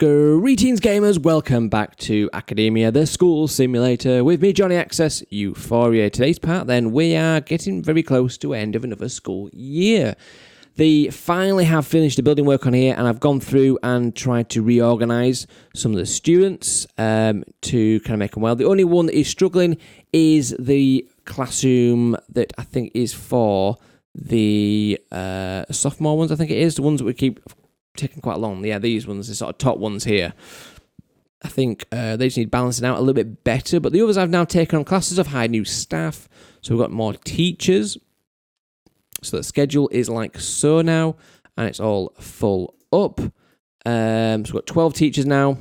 Greetings gamers, welcome back to Academia, the school simulator, with me Johnny AccessEuphoria. Today's part then, we are getting very close to end of another school year. They finally have finished the building work on here, and I've gone through and tried to reorganise some of the students to kind of make them well. The only one that is struggling is the classroom that I think is for the sophomore ones, I think it is, the ones that we keep taking quite long. Yeah, these ones, the sort of top ones here. I think they just need balancing out a little bit better, but the others I've now taken on classes. I've hired new staff, so we've got more teachers. So the schedule is like so now, and it's all full up. So we've got 12 teachers now,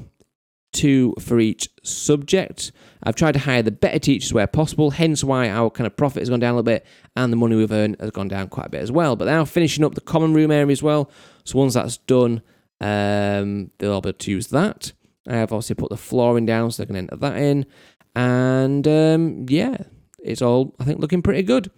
2 for each subject. I've tried to hire the better teachers where possible, hence why our kind of profit has gone down a little bit, and the money we've earned has gone down quite a bit as well. But now finishing up the common room area as well, so once that's done, they'll all be able to use that. I have obviously put the flooring down, so they can enter that in, and yeah, it's all, I think, looking pretty good.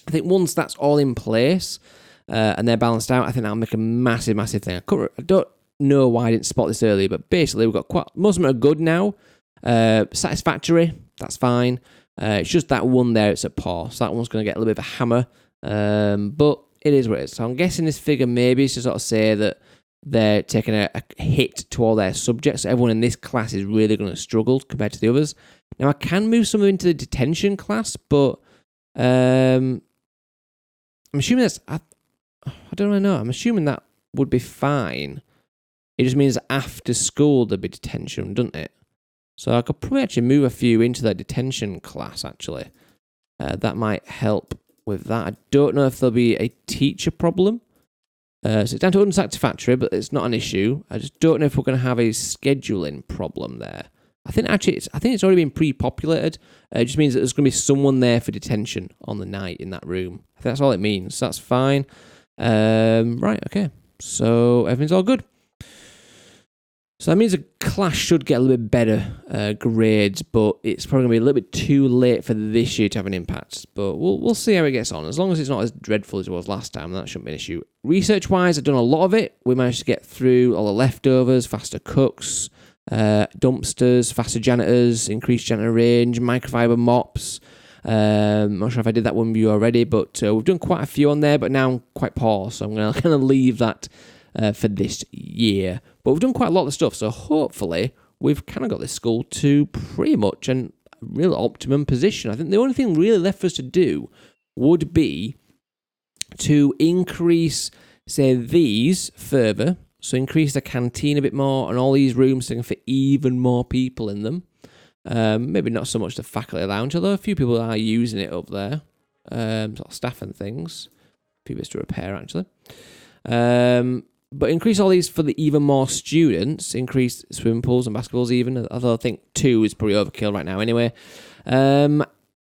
I think once that's all in place and they're balanced out, I think that'll make a massive, massive thing. I don't know why I didn't spot this earlier, but basically we've got most of them are good now. Satisfactory, that's fine. It's just that one there, it's a paw. So that one's going to get a little bit of a hammer, but it is what it is. So I'm guessing this figure maybe is to sort of say that they're taking a hit to all their subjects. So everyone in this class is really going to struggle compared to the others. Now I can move some of them into the detention class, but I'm assuming that's, I don't really know. I'm assuming that would be fine. It just means after school there'd be detention, doesn't it? So I could probably actually move a few into the detention class, actually. That might help with that. I don't know if there'll be a teacher problem. So it's down to unsatisfactory, but it's not an issue. I just don't know if we're going to have a scheduling problem there. I think it's already been pre-populated. It just means that there's going to be someone there for detention on the night in that room. I think that's all it means. So that's fine. Right, okay. So everything's all good. So that means the class should get a little bit better grades, but it's probably going to be a little bit too late for this year to have an impact. But we'll see how it gets on. As long as it's not as dreadful as it was last time, that shouldn't be an issue. Research-wise, I've done a lot of it. We managed to get through all the leftovers, faster cooks, dumpsters, faster janitors, increased janitor range, microfiber mops. I'm not sure if I did that one with you already, but we've done quite a few on there, but now I'm quite poor, so I'm going to kind of leave that for this year. But we've done quite a lot of stuff, so hopefully we've kind of got this school to pretty much a real optimum position. I think the only thing really left for us to do would be to increase, say, these further. So increase the canteen a bit more and all these rooms so they can fit even more people in them. Maybe not so much the faculty lounge, although a few people are using it up there. Sort of staff and things. A few bits to repair, actually. But increase all these for the even more students. Increase swimming pools and basketballs even. Although I think 2 is probably overkill right now anyway.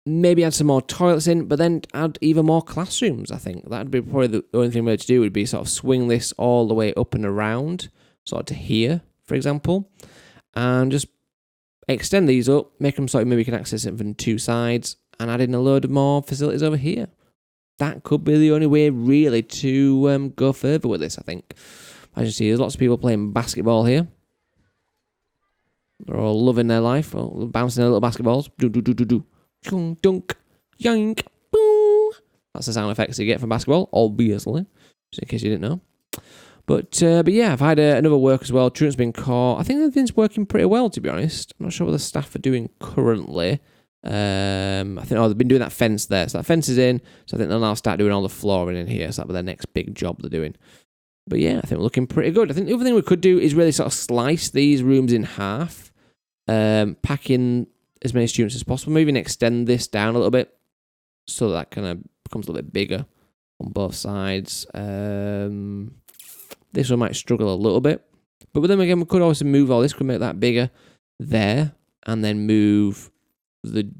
Maybe add some more toilets in, but then add even more classrooms, I think. That'd be probably the only thing we had to do would be sort of swing this all the way up and around, sort of to here, for example. And just extend these up, make them so maybe you can access it from 2 sides, and add in a load of more facilities over here. That could be the only way, really, to go further with this, I think. As you see, there's lots of people playing basketball here. They're all loving their life, bouncing their little basketballs. Do-do-do-do-do. Dunk, yank, boo. That's the sound effects you get from basketball, obviously, just in case you didn't know. But yeah, I've had another work as well. Truant's been caught. I think everything's working pretty well, to be honest. I'm not sure what the staff are doing currently. I think they've been doing that fence there. So that fence is in. So I think they'll now start doing all the flooring in here. So that'll be their next big job they're doing. But yeah, I think we're looking pretty good. I think the other thing we could do is really sort of slice these rooms in half. Pack in as many students as possible. Maybe even extend this down a little bit. So that kind of becomes a little bit bigger on both sides. This one might struggle a little bit. But then again, we could also move all this. Could make that bigger there. And then move the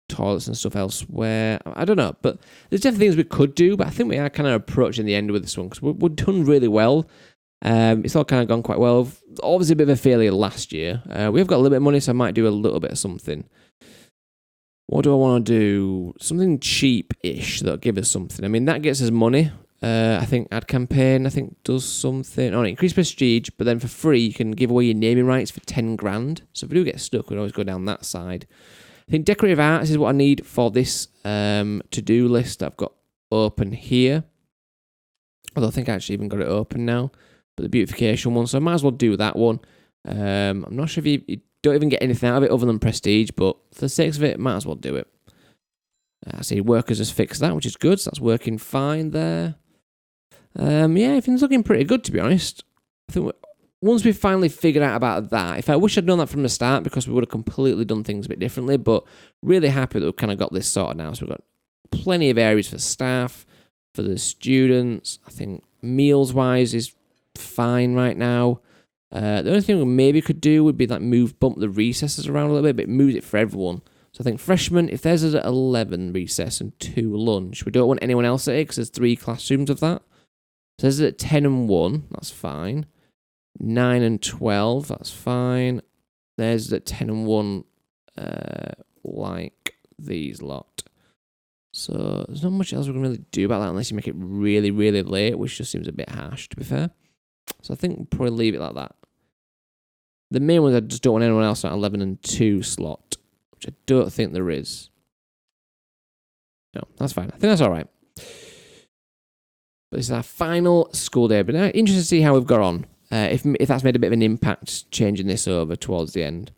toilets and stuff elsewhere. I don't know, but there's definitely things we could do, but I think we are kind of approaching the end with this one because we're done really well. It's all kind of gone quite well. Obviously a bit of a failure last year. We've got a little bit of money, so I might do a little bit of something. What do I want to do? Something cheap-ish that'll give us something. I mean, that gets us money. I think ad campaign, I think does something. Oh, increase prestige, but then for free, you can give away your naming rights for 10 grand. So if we do get stuck, we'd always go down that side. I think decorative arts is what I need for this to-do list that I've got open here. Although I think I actually even got it open now. But the beautification one, so I might as well do that one. I'm not sure if you don't even get anything out of it other than prestige, but for the sake of it, might as well do it. I see workers has fixed that, which is good. So that's working fine there. Yeah, everything's looking pretty good, to be honest. I think once we've finally figured out about that, if I wish I'd done that from the start, because we would have completely done things a bit differently, but really happy that we've kind of got this sorted now. So we've got plenty of areas for staff, for the students. I think meals-wise is fine right now. The only thing we maybe could do would be like bump the recesses around a little bit, but it moves it for everyone. So I think freshmen, if there's at 11 recess and 2 lunch, we don't want anyone else at it because there's 3 classrooms of that. So there's at 10 and 1, that's fine. 9 and 12, that's fine. There's at 10 and 1, like these lot. So there's not much else we can really do about that unless you make it really, really late, which just seems a bit harsh, to be fair. So I think we'll probably leave it like that. The main ones, I just don't want anyone else at 11 and 2 slot, which I don't think there is. No, that's fine. I think that's all right. But this is our final school day. But now, interested to see how we've got on. If that's made a bit of an impact changing this over towards the end.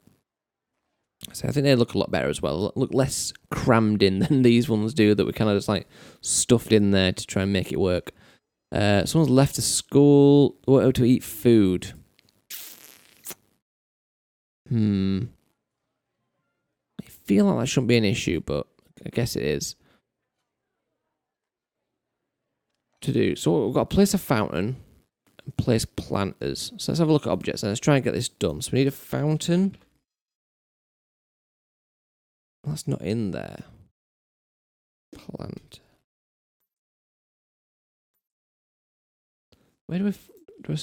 So I think they look a lot better as well. Look less crammed in than these ones do that we kind of just like stuffed in there to try and make it work. Someone's left the school. Went to eat food. I feel like that shouldn't be an issue, but I guess it is. To do. So we've got to place a fountain and place planters. So let's have a look at objects and let's try and get this done. So we need a fountain. That's not in there. Plant. Where do we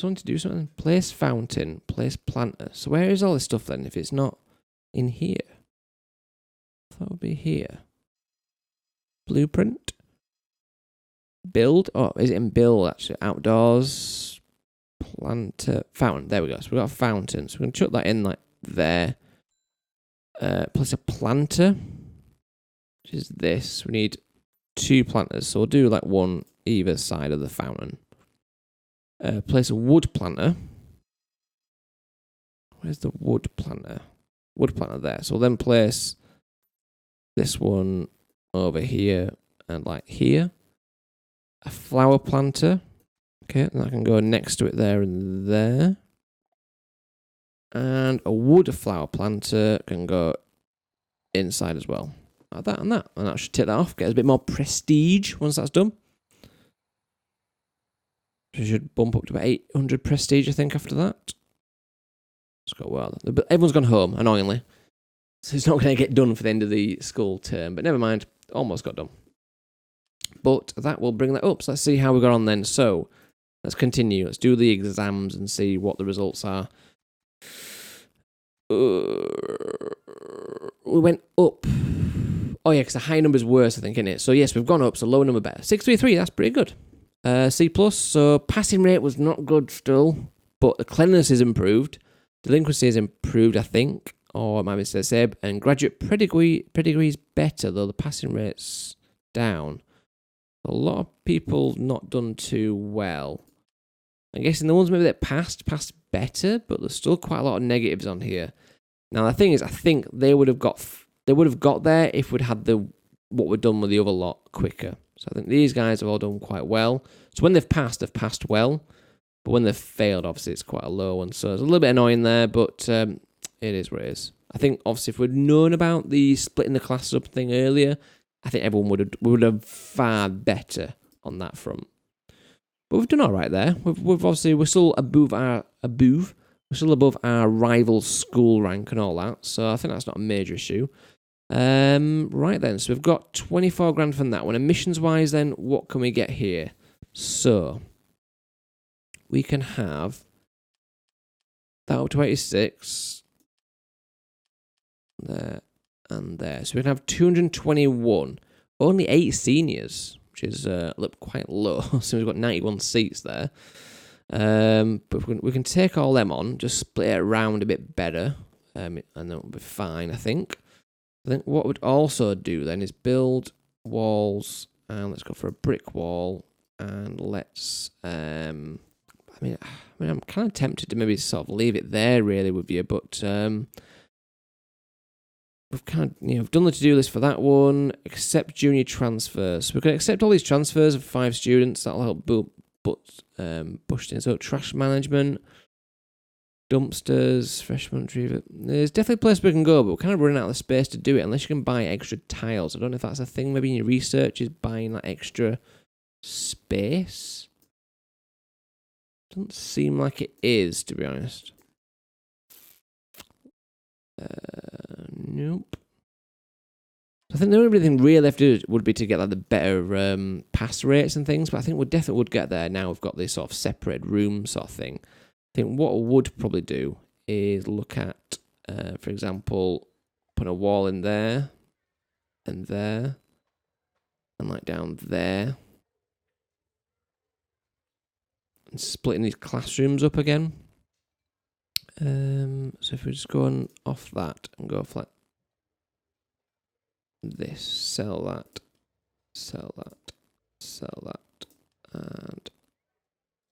want to do something? Place fountain, place planter. So where is all this stuff then if it's not in here? I thought it would be here. Blueprint. Build. Oh, is it in build actually? Outdoors. Planter. Fountain. There we go. So we've got a fountain. So we're going to chuck that in like there. Place a planter. Which is this. We need 2 planters. So we'll do like one either side of the fountain. Place a wood planter. Where's the wood planter? Wood planter there. So we'll then place this one over here and like here. A flower planter. Okay, and that can go next to it there and there. And a wood flower planter can go inside as well. Like that and that. And that should take that off. Get us a bit more prestige once that's done. So should bump up to about 800 prestige, I think, after that. It's got well. Everyone's gone home, annoyingly. So it's not going to get done for the end of the school term. But never mind. Almost got done. But that will bring that up. So let's see how we got on then. So let's continue. Let's do the exams and see what the results are. We went up. Oh, yeah, because the high number's worse, I think, isn't it? So, yes, we've gone up, so lower number better. 633, that's pretty good. C+, so passing rate was not good still, but the cleanliness is improved. Delinquency is improved, I think, or it might be SEB, and graduate pedigree is better, though the passing rate's down. A lot of people not done too well. I'm guessing the ones maybe that passed better, but there's still quite a lot of negatives on here. Now the thing is, I think they would have got there if we'd had what we'd done with the other lot quicker. So I think these guys have all done quite well. So when they've passed well, but when they've failed, obviously it's quite a low one. So it's a little bit annoying there, but it is what it is. I think obviously if we'd known about the splitting the classes up thing earlier, I think everyone would have far better on that front. But we've done all right there. We're still above our rival school rank and all that. So I think that's not a major issue. Right then, so we've got 24 grand from that one. Emissions wise, then what can we get here? So we can have that up to 86 there and there. So we can have 221. Only 8 seniors, which is quite low. So we've got 91 seats there. But we can take all them on, just split it around a bit better, and that'll be fine, I think. I think what we'd also do then is build walls, and let's go for a brick wall, and let's, I mean, I'm kind of tempted to maybe sort of leave it there, really, with you, but we've kind of, done the to-do list for that one. Accept junior transfers. So we can accept all these transfers of 5 students. That'll help push things up. Trash management, dumpsters, freshman retriever. There's definitely a place we can go, but we're kind of running out of space to do it unless you can buy extra tiles. I don't know if that's a thing. Maybe in your research is buying that extra space. Doesn't seem like it is, to be honest. Nope. I think the only thing really left to do would be to get like the better pass rates and things, but I think we definitely would get there now we've got this sort of separated room sort of thing. I think what I would probably do is look at, for example, put a wall in there, and like down there, and splitting these classrooms up again. So if we just go on off that and go for like this, sell that, sell that, sell that, and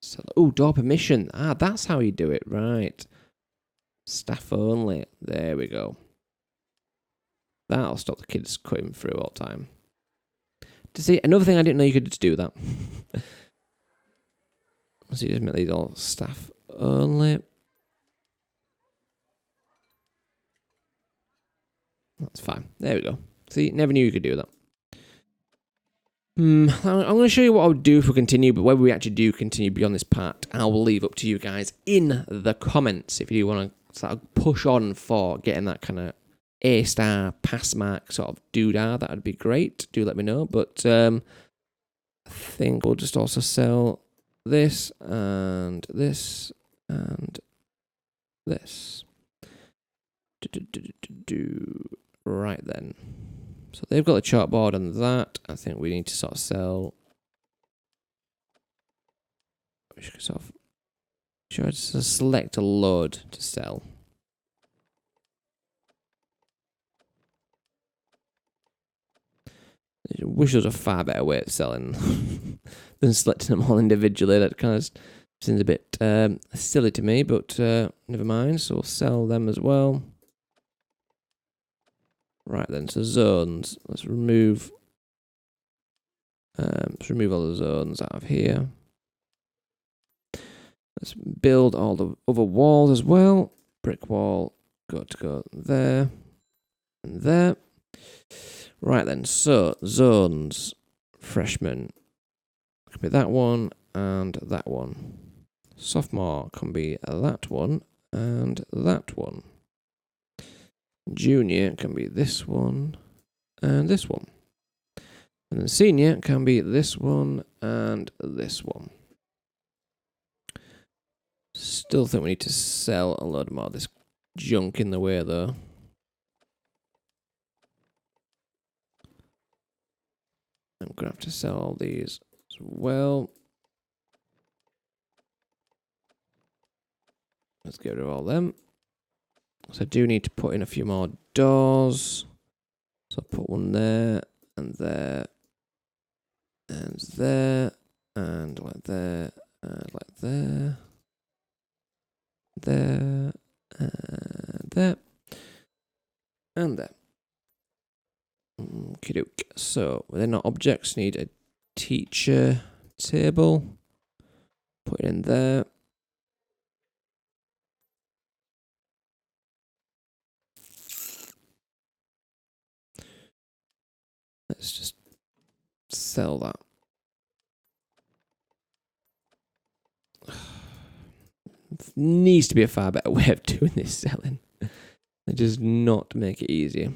sell that. Oh, door permission. Ah, that's how you do it, right. Staff only. There we go. That'll stop the kids cutting through all the time. To see, another thing I didn't know you could just do that. So you just make these all staff only. That's fine. There we go. See, never knew you could do that. I'm going to show you what I would do if we continue, but whether we actually do continue beyond this part, I will leave up to you guys in the comments if you do want to sort of push on for getting that kind of A-star pass mark sort of doodah. That would be great. Do let me know. But I think we'll just also sell this and this and this. Right then. So they've got the chalkboard and that. I think we need to sort of sell. We should sort of select a load to sell. I wish there was a far better way of selling than selecting them all individually. That kind of seems a bit silly to me, but never mind. So we'll sell them as well. Right then, so zones. Let's remove all the zones out of here. Let's build all the other walls as well. Brick wall, got to go there and there. Right then, so zones, freshman can be that one and that one. Sophomore can be that one and that one. Junior can be this one and this one. And then senior can be this one and this one. Still think we need to sell a load more of this junk in the way though. I'm going to have to sell all these as well. Let's get rid of all them. So I do need to put in a few more doors. So I'll put one there, and there, and there, and like there, and like there, there, and there, and there. Okie doke. So within our objects, need a teacher table. Put it in there. Let's just sell that. Needs to be a far better way of doing this selling. They just not make it easier.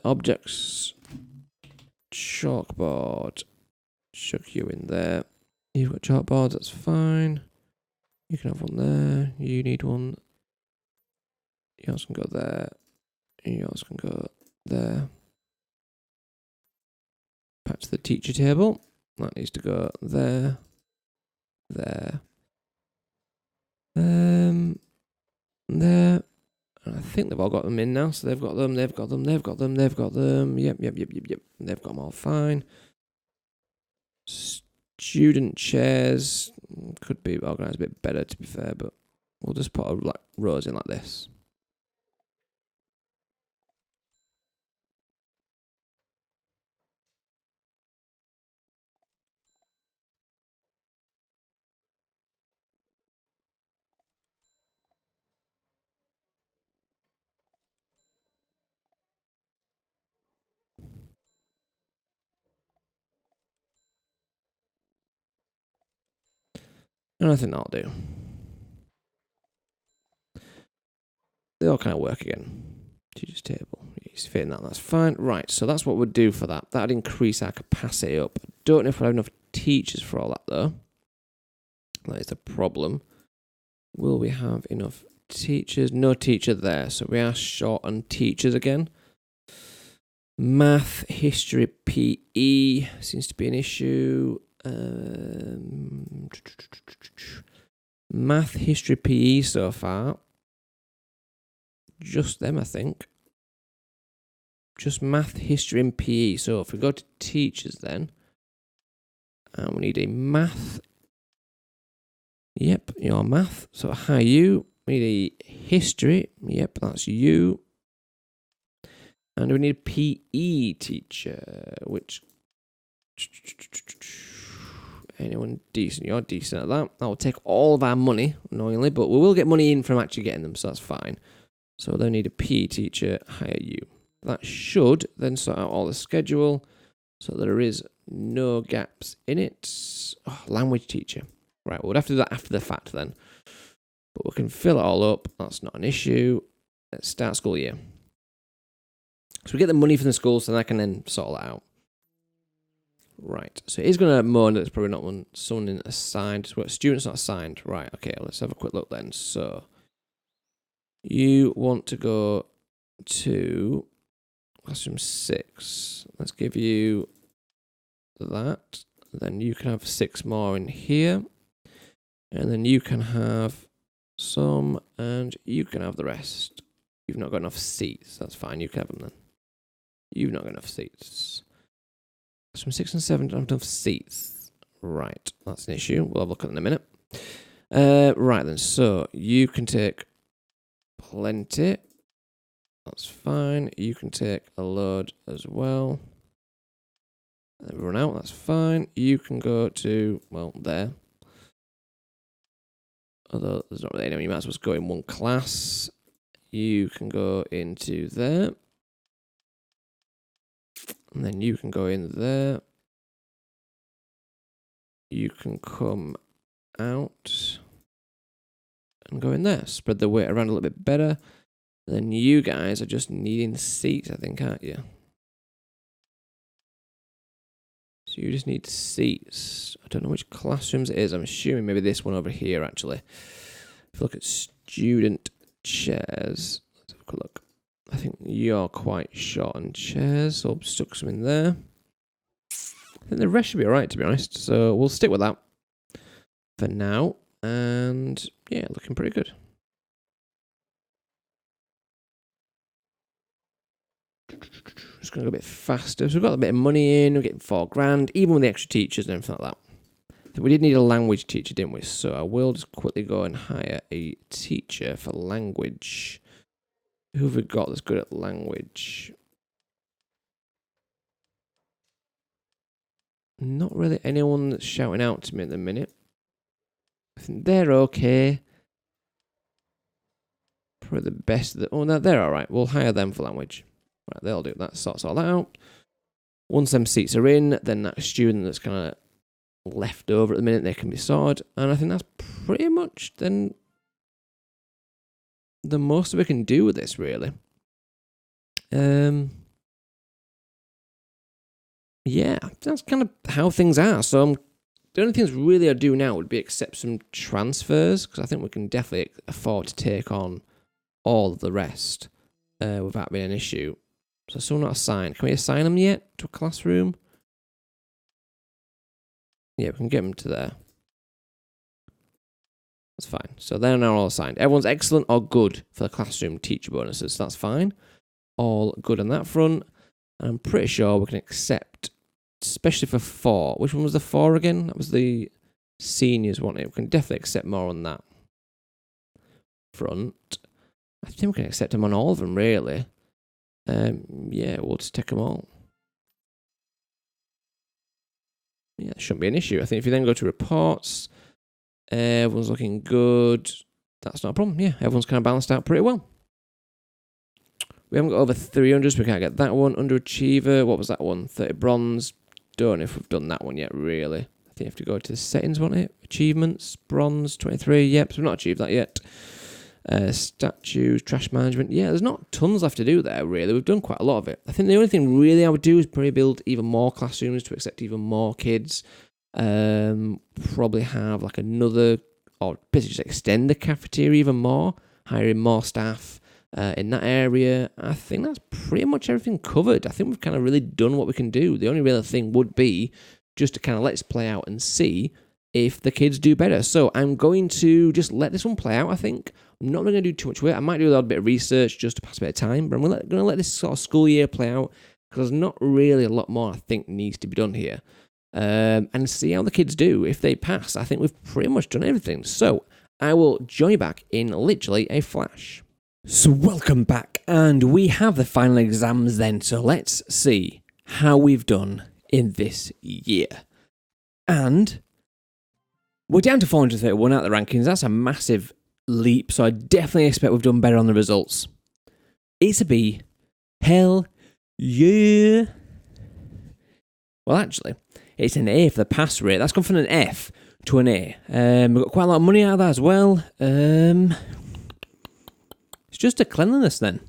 Objects, chalkboard, chuck you in there. You've got chalkboards, that's fine. You can have one there. You need one. Yours can go there. Yours can go there. Pack That's the teacher table. That needs to go there, there, there. And I think they've all got them in now. So they've got them, they've got them, they've got them, they've got them. Yep. They've got them all fine. Student chairs could be organised a bit better, to be fair, but we'll just put rows in like this. And I think that'll do. They all kind of work again. Teacher's table. He's fitting that. That's fine. Right, so that's what we'd do for that. That'd increase our capacity up. I don't know if we have enough teachers for all that, though. That is the problem. Will we have enough teachers? No teacher there, so we are short on teachers again. Math, history, PE seems to be an issue. Math, history, PE so far. Just them, I think. Just math, history, and PE. So if we go to teachers then, and we need a math. Yep, your math. So hi you. We need a history. Yep, that's you. And we need a PE teacher, which anyone decent? You're decent at that. That will take all of our money, annoyingly, but we will get money in from actually getting them, so that's fine. So they'll need a PE teacher, hire you. That should then sort out all the schedule so there is no gaps in it. Oh, language teacher. Right, we'll have to do that after the fact then. But we can fill it all up. That's not an issue. Let's start school year. So we get the money from the school so I can then sort that out. Right, so he's going to moan that it's probably not someone assigned. So students not assigned. Right, okay, let's have a quick look then. So you want to go to classroom 6. Let's give you that. Then you can have 6 more in here. And then you can have some, and you can have the rest. You've not got enough seats. That's fine, you can have them then. You've not got enough seats. Classroom 6 and 7 don't have enough seats. Right, that's an issue. We'll have a look at it in a minute. Right then, so you can take plenty. That's fine. You can take a load as well. Run out, that's fine. You can go to, well, there. Although there's not really any, you might as well go in one class. You can go into there. And then you can go in there. You can come out and go in there. Spread the weight around a little bit better. Then you guys are just needing seats, I think, aren't you? So you just need seats. I don't know which classrooms it is. I'm assuming maybe this one over here, actually. If you look at student chairs, let's have a quick look. I think you're quite short on chairs, so I'll stuck some in there. I think the rest should be alright, to be honest. So we'll stick with that for now. And yeah, looking pretty good. Just going to go a bit faster. So we've got a bit of money in. We're getting $4,000, even with the extra teachers and everything like that. We did need a language teacher, didn't we? So I will just quickly go and hire a teacher for language. Who have we got that's good at language? Not really anyone that's shouting out to me at the minute. I think they're okay. Probably the best. Oh, no, they're all right. We'll hire them for language. Right, they'll do that. Sorts all that out. Once them seats are in, then that student that's kind of left over at the minute, they can be sorted. And I think that's pretty much then the most we can do with this, really. Yeah, that's kind of how things are. So the only things really I do now would be accept some transfers, because I think we can definitely afford to take on all of the rest without being an issue. So someone not assigned. Can we assign them yet to a classroom? Yeah, we can get them to there. That's fine. So they're now all assigned. Everyone's excellent or good for the classroom teacher bonuses. So that's fine. All good on that front. And I'm pretty sure we can accept, especially for 4. Which one was the 4 again? That was the seniors one. We can definitely accept more on that front. I think we can accept them on all of them, really. Yeah, we'll just take them all. Yeah, that shouldn't be an issue. I think if you then go to reports, everyone's looking good. That's not a problem. Yeah, everyone's kind of balanced out pretty well. We haven't got over 300s. We can't get that one. Underachiever. What was that one? 30 bronze. Don't know if we've done that one yet, really. I think you have to go to the settings, won't it? Achievements. Bronze. 23. Yep, so we've not achieved that yet. Statues. Trash management. Yeah, there's not tons left to do there, really. We've done quite a lot of it. I think the only thing really I would do is probably build even more classrooms to accept even more kids. Probably have like another, or basically just extend the cafeteria even more. Hiring more staff. In that area, I think that's pretty much everything covered. I think we've kind of really done what we can do. The only real thing would be just to kind of let this play out and see if the kids do better. So I'm going to just let this one play out, I think. I'm not going to do too much work. I might do a little bit of research just to pass a bit of time, but I'm going to let this sort of school year play out because there's not really a lot more I think needs to be done here. And see how the kids do. If they pass, I think we've pretty much done everything. So I will join you back in literally a flash. So welcome back, and we have the final exams then, so let's see how we've done in this year. And we're down to 431 out of the rankings. That's a massive leap, so I definitely expect we've done better on the results. It's a B. Hell yeah. Well, actually, it's an A for the pass rate. That's gone from an F to an A. We've got quite a lot of money out of that as well. Just a cleanliness then.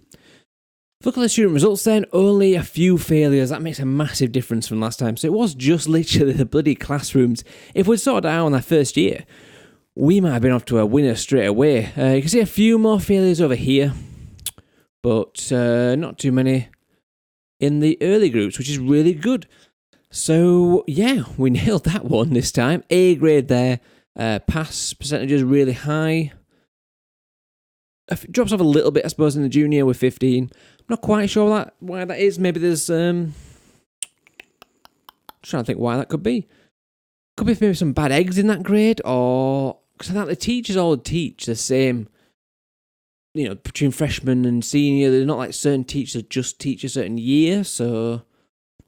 Look at the student results then, only a few failures. That makes a massive difference from last time. So it was just literally the bloody classrooms. If we'd sorted out on that first year, we might have been off to a winner straight away. You can see a few more failures over here, but not too many in the early groups, which is really good. So yeah, we nailed that one this time. A grade there. Pass percentages really high. It drops off a little bit, I suppose, in the junior with 15. I'm not quite sure why that is. Maybe there's... trying to think why that could be. Could be maybe some bad eggs in that grade, or... Because I think the teachers all teach the same, between freshman and senior. They're not like certain teachers just teach a certain year, so...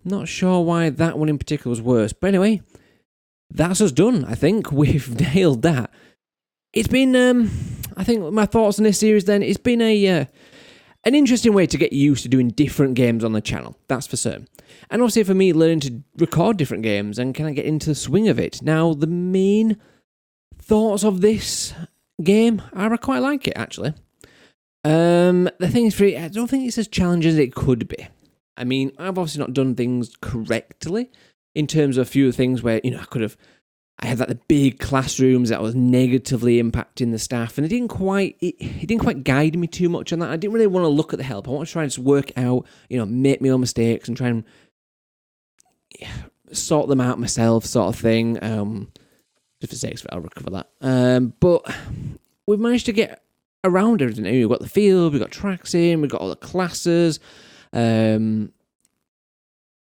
Not sure why that one in particular was worse. But anyway, that's us done, I think. We've nailed that. It's been, I think my thoughts on this series then, it's been an interesting way to get used to doing different games on the channel, that's for certain. And also for me, learning to record different games and kind of get into the swing of it. Now, the main thoughts of this game are I quite like it, actually. The thing is, I don't think it's as challenging as it could be. I mean, I've obviously not done things correctly in terms of a few things where, I had like the big classrooms that was negatively impacting the staff, and it didn't quite guide me too much on that. I didn't really want to look at the help. I want to try and just work out, make my own mistakes and try and sort them out myself, sort of thing. Just for sakes of it, I'll recover that. But we've managed to get around everything. We've got the field, we've got tracks in, we've got all the classes.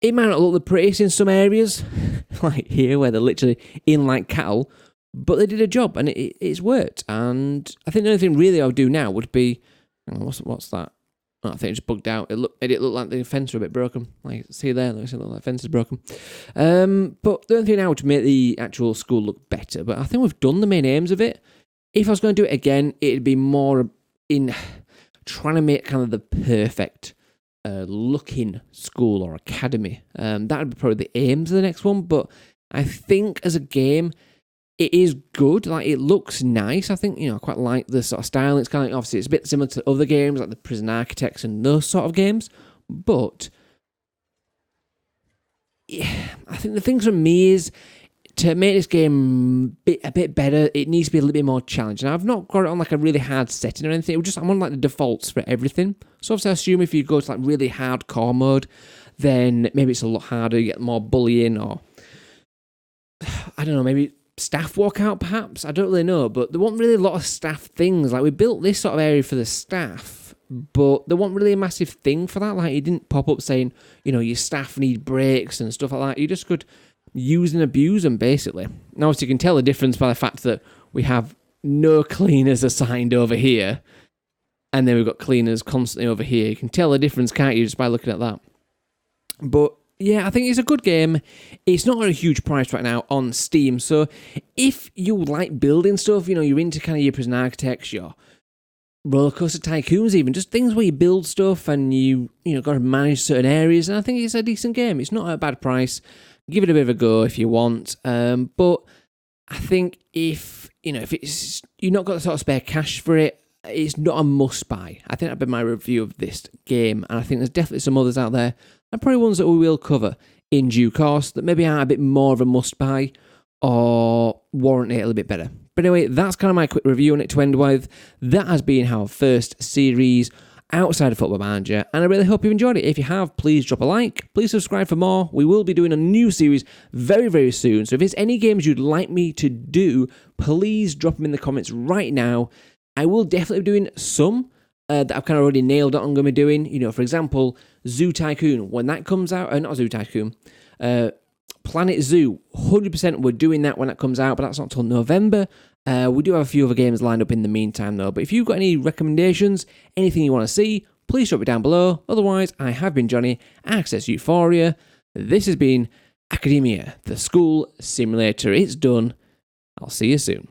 It might not look the prettiest in some areas, like here, where they're literally in like cattle, but they did a job, and it's worked. And I think the only thing really I would do now would be, what's that? Oh, I think it just bugged out. It looked like the fence were a bit broken. Like, see there, it looks like the fence is broken. But the only thing now would make the actual school look better. But I think we've done the main aims of it. If I was going to do it again, it'd be more in trying to make kind of the perfect looking school or academy. That would be probably the aims of the next one, but I think as a game it is good. Like, it looks nice. I think, I quite like the sort of style. It's kind of, obviously it's a bit similar to other games like the Prison Architects and those sort of games, but yeah, I think the thing for me is to make this game a bit better, it needs to be a little bit more challenging. I've not got it on like a really hard setting or anything. I'm on like the defaults for everything. So obviously I assume if you go to like really hardcore mode, then maybe it's a lot harder, you get more bullying, or I don't know, maybe staff walkout perhaps? I don't really know, but there weren't really a lot of staff things. Like, we built this sort of area for the staff, but there wasn't really a massive thing for that. Like, it didn't pop up saying, your staff need breaks and stuff like that. You just could use and abuse them, basically. Now, obviously, you can tell the difference by the fact that we have no cleaners assigned over here, and then we've got cleaners constantly over here. You can tell the difference, can't you, just by looking at that. But yeah, I think it's a good game. It's not at a huge price right now on Steam, so if you like building stuff, you're into kind of your prison architects, your roller coaster tycoons, even just things where you build stuff and you got to manage certain areas, and I think it's a decent game. It's not at a bad price. Give it a bit of a go if you want, but I think if it's you've not got the sort of spare cash for it, it's not a must buy. I think that'd be my review of this game, and I think there's definitely some others out there, and probably ones that we will cover in due course that maybe are a bit more of a must buy or warrant it a little bit better. But anyway, that's kind of my quick review on it to end with. That has been our first series outside of Football Manager, and I really hope you've enjoyed it. If you have, please drop a like, please subscribe for more. We will be doing a new series very, very soon, so if there's any games you'd like me to do, please drop them in the comments right now. I will definitely be doing some that I've kind of already nailed what I'm going to be doing. For example, Zoo Tycoon, when that comes out, not Zoo Tycoon, Planet Zoo, 100% we're doing that when that comes out, but that's not till November. We do have a few other games lined up in the meantime, though. But if you've got any recommendations, anything you want to see, please drop it down below. Otherwise, I have been Johnny, AccessEuphoria. This has been Academia, the school simulator. It's done. I'll see you soon.